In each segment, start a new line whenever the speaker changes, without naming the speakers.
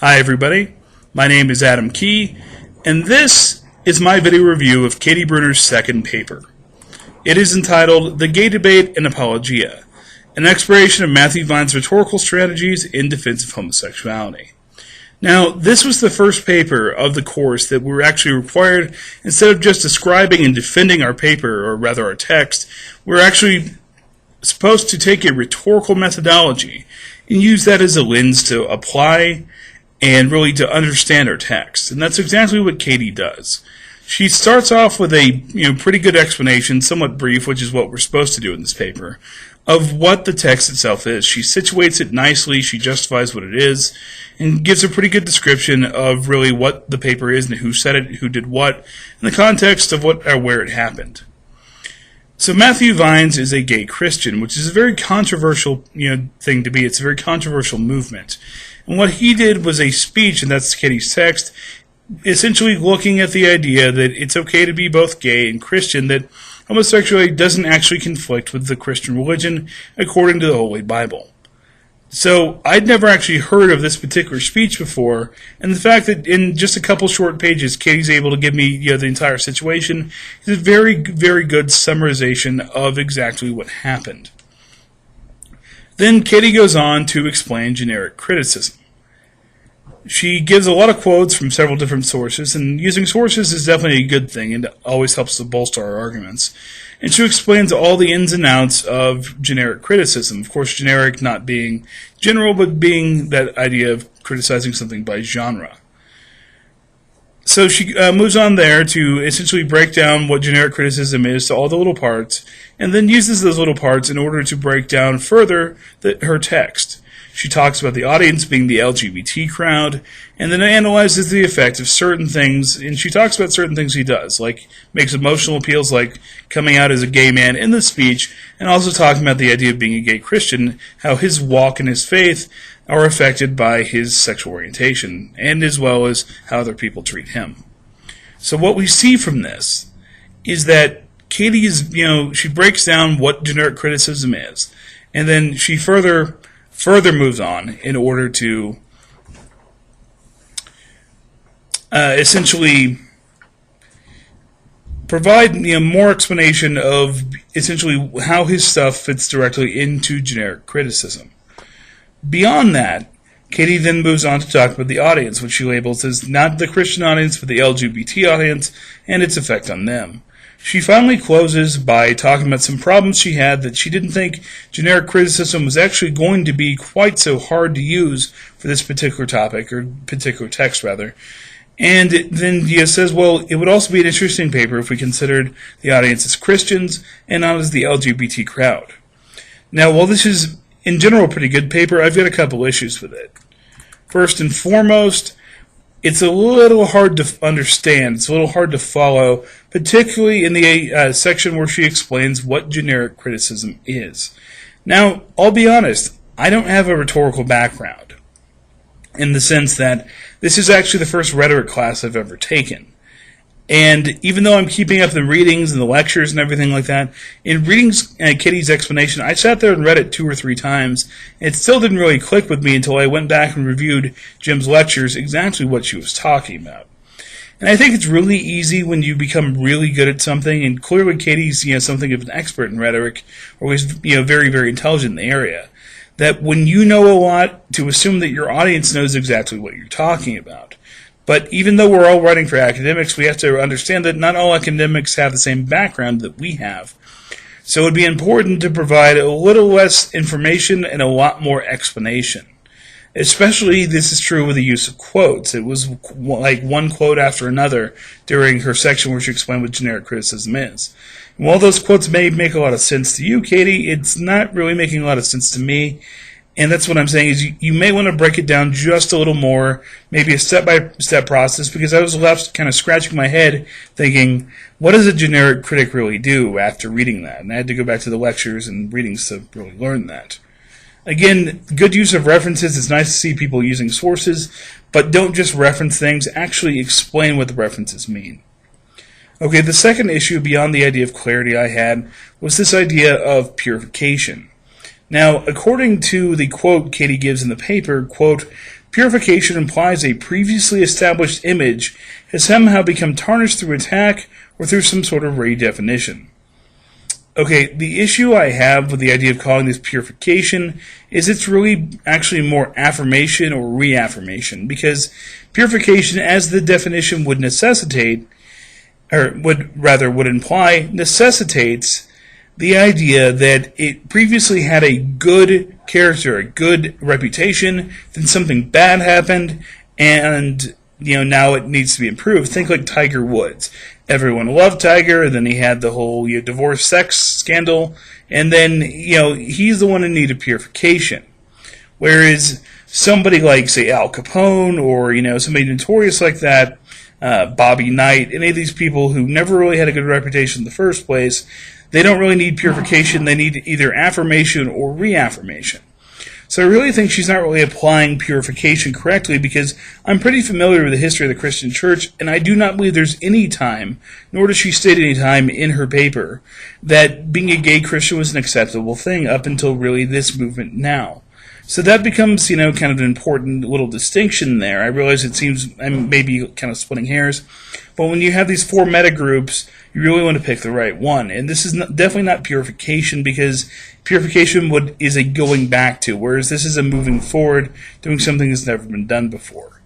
Hi everybody, my name is Adam Key, and this is my video review of Katie Bruner's second paper. It is entitled The Gay Debate and Apologia, an exploration of Matthew Vine's rhetorical strategies in defense of homosexuality. Now, this was the first paper of the course that we were actually required, instead of just describing and defending our paper, or rather our text, we're actually supposed to take a rhetorical methodology and use that as a lens to apply and really to understand our text. And that's exactly what Katie does. She starts off with a pretty good explanation, somewhat brief, which is what we're supposed to do in this paper, of what the text itself is. She situates it nicely, she justifies what it is, and gives a pretty good description of really what the paper is and who said it, who did what, in the context of what or where it happened. So Matthew Vines is a gay Christian, which is a very controversial thing to be. It's a very controversial movement. And what he did was a speech, and that's Katie's text, essentially looking at the idea that it's okay to be both gay and Christian, that homosexuality doesn't actually conflict with the Christian religion according to the Holy Bible. So I'd never actually heard of this particular speech before, and the fact that in just a couple short pages Katie's able to give me the entire situation is a very, very good summarization of exactly what happened. Then Katie goes on to explain generic criticism. She gives a lot of quotes from several different sources, and using sources is definitely a good thing and always helps to bolster our arguments. And she explains all the ins and outs of generic criticism. Of course, generic not being general, but being that idea of criticizing something by genre. So she moves on there to essentially break down what generic criticism is to all the little parts, and then uses those little parts in order to break down further her text. She talks about the audience being the LGBT crowd, and then analyzes the effect of certain things, and she talks about certain things he does, like makes emotional appeals like coming out as a gay man in the speech, and also talking about the idea of being a gay Christian, how his walk and his faith are affected by his sexual orientation, and as well as how other people treat him. So what we see from this is that Katie is, she breaks down what generic criticism is, and then she further moves on in order to essentially provide more explanation of essentially how his stuff fits directly into generic criticism. Beyond that, Katie then moves on to talk about the audience, which she labels as not the Christian audience, but the LGBT audience, and its effect on them. She finally closes by talking about some problems she had that she didn't think generic criticism was actually going to be quite so hard to use for this particular topic, or particular text rather. And then says, well, it would also be an interesting paper if we considered the audience as Christians and not as the LGBT crowd. Now, while this is in general a pretty good paper, I've got a couple issues with it. First and foremost, it's a little hard to understand. It's a little hard to follow, particularly in the section where she explains what generic criticism is. Now, I'll be honest, I don't have a rhetorical background, in the sense that this is actually the first rhetoric class I've ever taken. And even though I'm keeping up the readings and the lectures and everything like that, in reading Katie's explanation, I sat there and read it 2 or 3 times, and it still didn't really click with me until I went back and reviewed Jim's lectures exactly what she was talking about. And I think it's really easy when you become really good at something, and clearly Katie's something of an expert in rhetoric, or is very, very intelligent in the area, that when you know a lot, to assume that your audience knows exactly what you're talking about. But even though we're all writing for academics, we have to understand that not all academics have the same background that we have. So it would be important to provide a little less information and a lot more explanation. Especially this is true with the use of quotes. It was like one quote after another during her section where she explained what generic criticism is. And while those quotes may make a lot of sense to you, Katie, it's not really making a lot of sense to me. And that's what I'm saying is you may want to break it down just a little more, maybe a step-by-step process, because I was left kind of scratching my head thinking, what does a generic critic really do after reading that? And I had to go back to the lectures and readings to really learn that. Again, good use of references. It's nice to see people using sources, but don't just reference things. Actually explain what the references mean. Okay, the second issue beyond the idea of clarity I had was this idea of purification. Now, according to the quote Katie gives in the paper, quote, purification implies a previously established image has somehow become tarnished through attack or through some sort of redefinition. Okay, the issue I have with the idea of calling this purification is it's really actually more affirmation or reaffirmation, because purification, as the definition would necessitate, or would imply, necessitates the idea that it previously had a good character, a good reputation, then something bad happened, and now it needs to be improved. Think like Tiger Woods. Everyone loved Tiger, and then he had the whole divorce sex scandal, and then he's the one in need of purification. Whereas somebody like, say, Al Capone, or somebody notorious like that, Bobby Knight, any of these people who never really had a good reputation in the first place, they don't really need purification. They need either affirmation or reaffirmation. So I really think she's not really applying purification correctly, because I'm pretty familiar with the history of the Christian church, and I do not believe there's any time, nor does she state any time in her paper, that being a gay Christian was an acceptable thing up until really this movement now. So that becomes, kind of an important little distinction there. I realize it seems I'm maybe kind of splitting hairs, but when you have these four meta groups, you really want to pick the right one. And this is definitely not purification, because purification is a going back to, whereas this is a moving forward, doing something that's never been done before.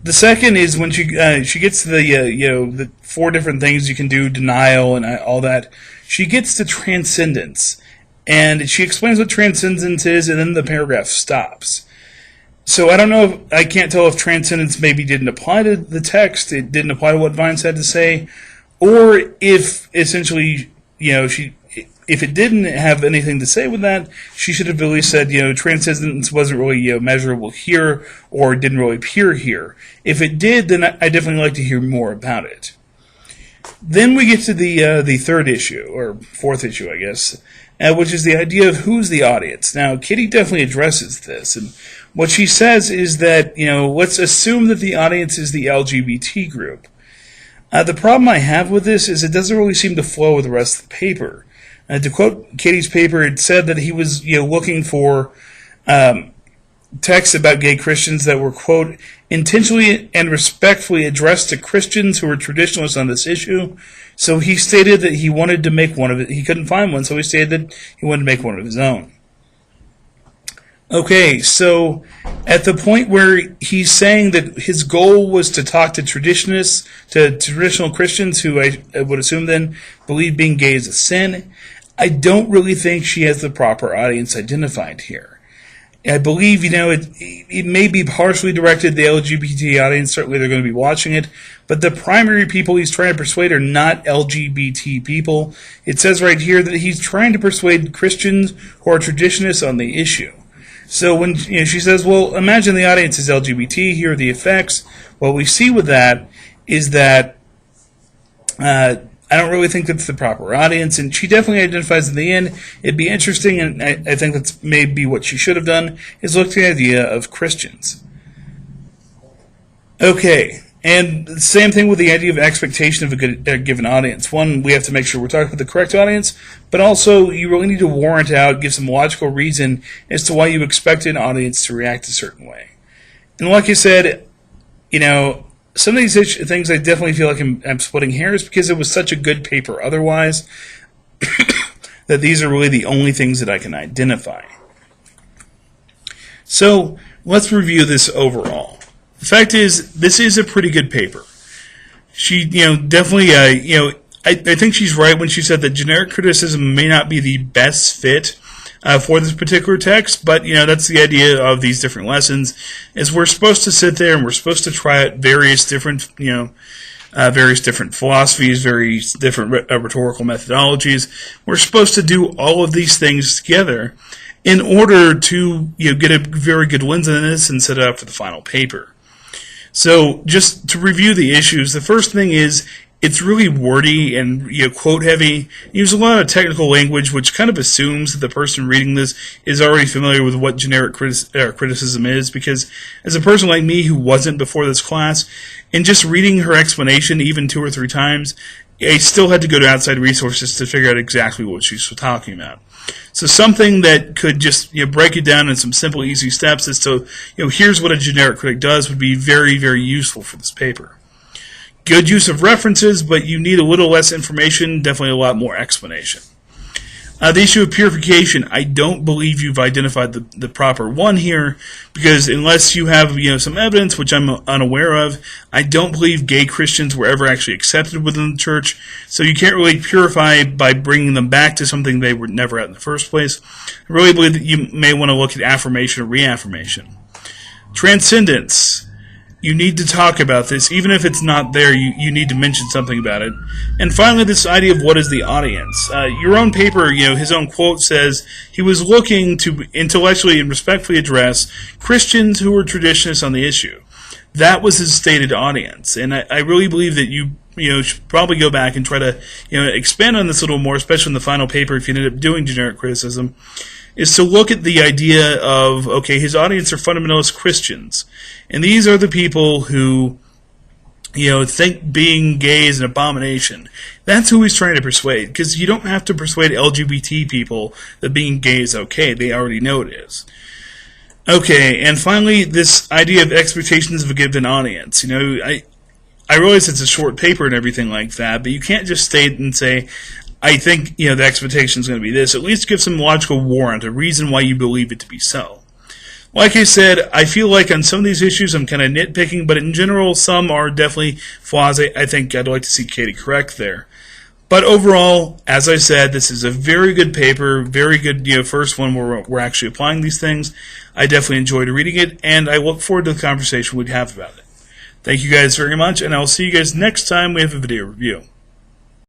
The second is when she gets to the four different things you can do, denial and all that. She gets to transcendence, and she explains what transcendence is, and then the paragraph stops. So I don't know, I can't tell if transcendence maybe didn't apply to the text, it didn't apply to what Vines had to say, or if essentially, if it didn't have anything to say with that, she should have really said, transcendence wasn't really measurable here, or didn't really appear here. If it did, then I definitely like to hear more about it. Then we get to the third issue, or fourth issue, I guess, which is the idea of who's the audience. Now, Kitty definitely addresses this, and what she says is that, let's assume that the audience is the LGBT group. The problem I have with this is it doesn't really seem to flow with the rest of the paper. To quote Katie's paper, it said that he was looking for texts about gay Christians that were, quote, intentionally and respectfully addressed to Christians who were traditionalists on this issue. So he stated that he wanted to make one of it. He couldn't find one, so he stated that he wanted to make one of his own. Okay, so at the point where he's saying that his goal was to talk to traditionalists, to traditional Christians who I would assume then believe being gay is a sin, I don't really think she has the proper audience identified here. I believe, it may be partially directed to the LGBT audience. Certainly they're going to be watching it. But the primary people he's trying to persuade are not LGBT people. It says right here that he's trying to persuade Christians who are traditionalists on the issue. So when she says, well, imagine the audience is LGBT, here are the effects, what we see with that is that I don't really think that's the proper audience, and she definitely identifies in the end. It'd be interesting, and I think that's maybe what she should have done, is look at the idea of Christians. Okay, and the same thing with the idea of expectation of a given audience. One, we have to make sure we're talking about the correct audience, but also you really need to warrant out, give some logical reason as to why you expect an audience to react a certain way. And like I said, some of these things I definitely feel like I'm splitting hairs because it was such a good paper otherwise that these are really the only things that I can identify. So let's review this overall. The fact is, this is a pretty good paper. She, definitely, I think she's right when she said that generic criticism may not be the best fit for this particular text, but that's the idea of these different lessons, is we're supposed to sit there and we're supposed to try out various different philosophies, various different rhetorical methodologies. We're supposed to do all of these things together in order to get a very good lens on this and set it up for the final paper. So just to review the issues, the first thing is it's really wordy and quote heavy. Use a lot of technical language, which kind of assumes that the person reading this is already familiar with what generic criticism is. Because as a person like me who wasn't before this class, and just reading her explanation even 2 or 3 times, I still had to go to outside resources to figure out exactly what she's talking about. So something that could just break it down in some simple, easy steps as to here's what a generic critic does would be very, very useful for this paper. Good use of references, but you need a little less information, definitely a lot more explanation. The issue of purification, I don't believe you've identified the proper one here, because unless you have some evidence, which I'm unaware of, I don't believe gay Christians were ever actually accepted within the church, so you can't really purify by bringing them back to something they were never at in the first place. I really believe that you may want to look at affirmation or reaffirmation. Transcendence. You need to talk about this. Even if it's not there, you need to mention something about it. And finally, this idea of what is the audience. Your own paper, his own quote says he was looking to intellectually and respectfully address Christians who were traditionists on the issue. That was his stated audience. And I really believe that you should probably go back and try to expand on this a little more, especially in the final paper if you end up doing generic criticism, is to look at the idea of, okay, his audience are fundamentalist Christians. And these are the people who, think being gay is an abomination. That's who he's trying to persuade, because you don't have to persuade LGBT people that being gay is okay. They already know it is. Okay, and finally, this idea of expectations of a given audience. I realize it's a short paper and everything like that, but you can't just state and say, I think, the expectation is going to be this. At least give some logical warrant, a reason why you believe it to be so. Like I said, I feel like on some of these issues I'm kind of nitpicking, but in general, some are definitely flaws. I think I'd like to see Katie correct there. But overall, as I said, this is a very good paper, very good first one where we're actually applying these things. I definitely enjoyed reading it, and I look forward to the conversation we'd have about it. Thank you guys very much, and I'll see you guys next time we have a video review.